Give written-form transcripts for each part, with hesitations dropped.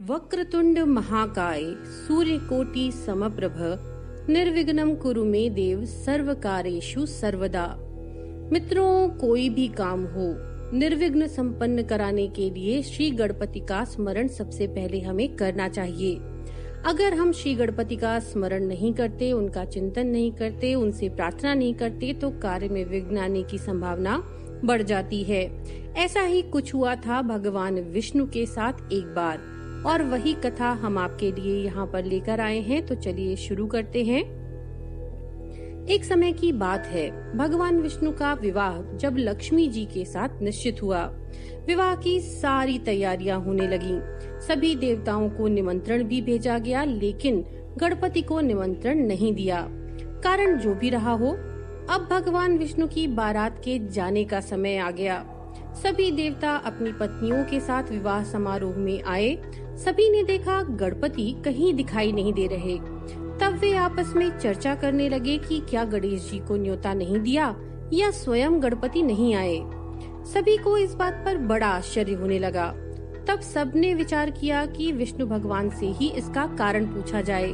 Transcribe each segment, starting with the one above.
वक्रतुंड महाकाय सूर्यकोटि समप्रभ निर्विघ्नं कुरु मे देव सर्वकार्येषु सर्वदा। मित्रों, कोई भी काम हो निर्विघ्न संपन्न कराने के लिए श्री गणपति का स्मरण सबसे पहले हमें करना चाहिए। अगर हम श्री गणपति का स्मरण नहीं करते, उनका चिंतन नहीं करते, उनसे प्रार्थना नहीं करते तो कार्य में विघ्न आने की संभावना बढ़ जाती है। ऐसा ही कुछ हुआ था भगवान विष्णु के साथ एक बार, और वही कथा हम आपके लिए यहाँ पर लेकर आए हैं। तो चलिए शुरू करते हैं। एक समय की बात है, भगवान विष्णु का विवाह जब लक्ष्मी जी के साथ निश्चित हुआ। विवाह की सारी तैयारियां होने लगीं। सभी देवताओं को निमंत्रण भी भेजा गया, लेकिन गणपति को निमंत्रण नहीं दिया। कारण जो भी रहा हो, अब भगवान विष्णु की बारात के जाने का समय आ गया। सभी देवता अपनी पत्नियों के साथ विवाह समारोह में आए। सभी ने देखा गणपति कहीं दिखाई नहीं दे रहे। तब वे आपस में चर्चा करने लगे कि क्या गणेश जी को न्योता नहीं दिया या स्वयं गणपति नहीं आए। सभी को इस बात पर बड़ा आश्चर्य होने लगा। तब सबने विचार किया कि विष्णु भगवान से ही इसका कारण पूछा जाए।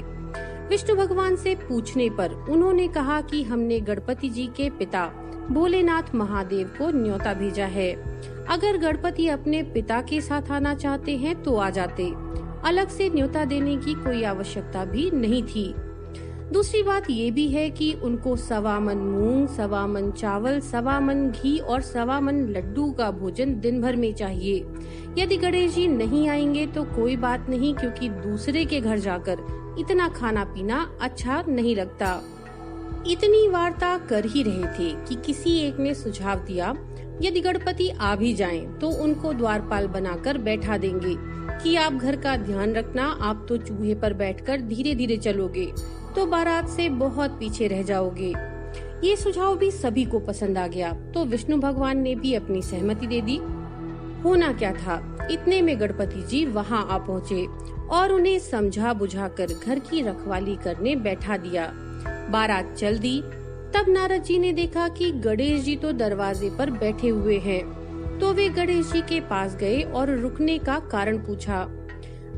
विष्णु भगवान से पूछने पर उन्होंने कहा कि हमने गणपति जी के पिता भोलेनाथ महादेव को न्योता भेजा है। अगर गणपति अपने पिता के साथ आना चाहते हैं तो आ जाते, अलग से न्योता देने की कोई आवश्यकता भी नहीं थी। दूसरी बात ये भी है कि उनको 1.25 मन मूंग, 1.25 मन चावल, 1.25 मन घी और 1.25 मन लड्डू का भोजन दिन भर में चाहिए। यदि गणेश जी नहीं आएंगे तो कोई बात नहीं, क्योंकि दूसरे के घर जाकर इतना खाना पीना अच्छा नहीं लगता। इतनी वार्ता कर ही रहे थे कि किसी एक ने सुझाव दिया, यदि गणपति आ भी जाएं तो उनको द्वारपाल बनाकर बैठा देंगे कि आप घर का ध्यान रखना, आप तो चूहे पर बैठकर धीरे धीरे चलोगे तो बारात से बहुत पीछे रह जाओगे। ये सुझाव भी सभी को पसंद आ गया, तो विष्णु भगवान ने भी अपनी सहमति दे दी। होना क्या था, इतने में गणपति जी वहाँ आ पहुँचे और उन्हें समझा बुझाकर घर की रखवाली करने बैठा दिया। बारात चल दी। तब नारद जी ने देखा कि गणेश जी तो दरवाजे पर बैठे हुए हैं, तो वे गणेश जी के पास गए और रुकने का कारण पूछा।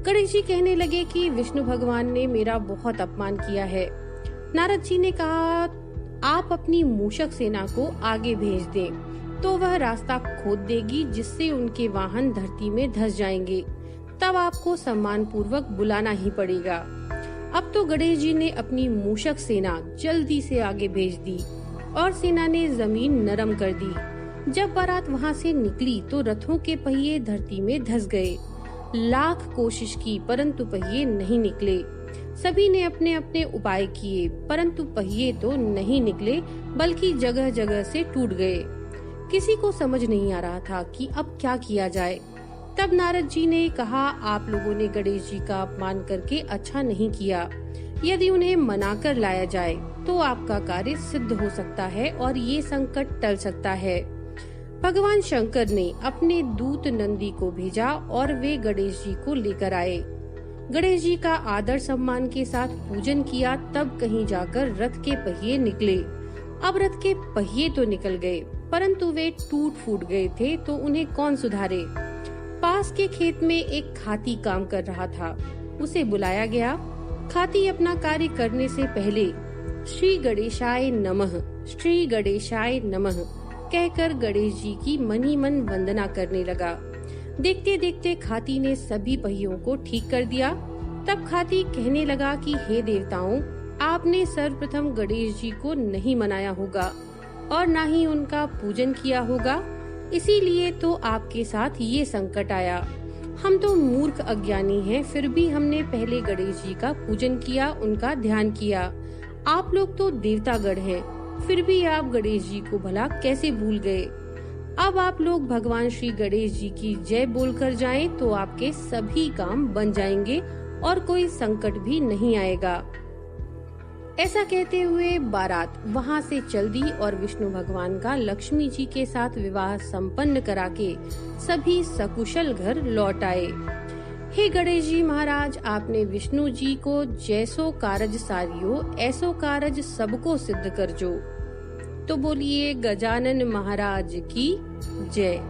गणेश जी कहने लगे कि विष्णु भगवान ने मेरा बहुत अपमान किया है। नारद जी ने कहा, आप अपनी मूषक सेना को आगे भेज दें, तो वह रास्ता खोद देगी, जिससे उनके वाहन धरती में धंस जाएंगे। तब आपको सम्मान पूर्वक बुलाना ही पड़ेगा। अब तो गणेश जी ने अपनी मूषक सेना जल्दी से आगे भेज दी और सेना ने जमीन नरम कर दी। जब बारात वहाँ से निकली तो रथों के पहिए धरती में धंस गए। लाख कोशिश की, परंतु पहिए नहीं निकले। सभी ने अपने अपने उपाय किए, परंतु पहिए तो नहीं निकले, बल्कि जगह जगह से टूट गए। किसी को समझ नहीं आ रहा था कि अब क्या किया जाए। तब नारद जी ने कहा, आप लोगों ने गणेश जी का अपमान करके अच्छा नहीं किया। यदि उन्हें मनाकर लाया जाए तो आपका कार्य सिद्ध हो सकता है और ये संकट टल सकता है। भगवान शंकर ने अपने दूत नंदी को भेजा और वे गणेश जी को लेकर आए। गणेश जी का आदर सम्मान के साथ पूजन किया, तब कहीं जाकर रथ के पहिए निकले। अब रथ के पहिए तो निकल गए, परंतु वे टूट फूट गए थे, तो उन्हें कौन सुधारे। पास के खेत में एक खाती काम कर रहा था। उसे बुलाया गया। खाती अपना कार्य करने से पहले श्री गणेशाय नमः, श्री गणेशाय नमः कहकर गणेश जी की मन ही मन वंदना करने लगा। देखते देखते खाती ने सभी पहियों को ठीक कर दिया। तब खाती कहने लगा कि हे देवताओं, आपने सर्वप्रथम गणेश जी को नहीं मनाया होगा और न ही उनका पूजन किया होगा, इसीलिए तो आपके साथ ये संकट आया। हम तो मूर्ख अज्ञानी हैं, फिर भी हमने पहले गणेश जी का पूजन किया, उनका ध्यान किया। आप लोग तो देवतागण हैं, फिर भी आप गणेश जी को भला कैसे भूल गए। अब आप लोग भगवान श्री गणेश जी की जय बोलकर जाएं तो आपके सभी काम बन जाएंगे और कोई संकट भी नहीं आएगा। ऐसा कहते हुए बारात वहाँ से चल दी और विष्णु भगवान का लक्ष्मी जी के साथ विवाह संपन्न करा के सभी सकुशल घर लौट आए। हे गणेश जी महाराज, आपने विष्णु जी को जैसो कारज सारियो, ऐसो कारज सबको सिद्ध कर जो। तो बोलिए गजानन महाराज की जय।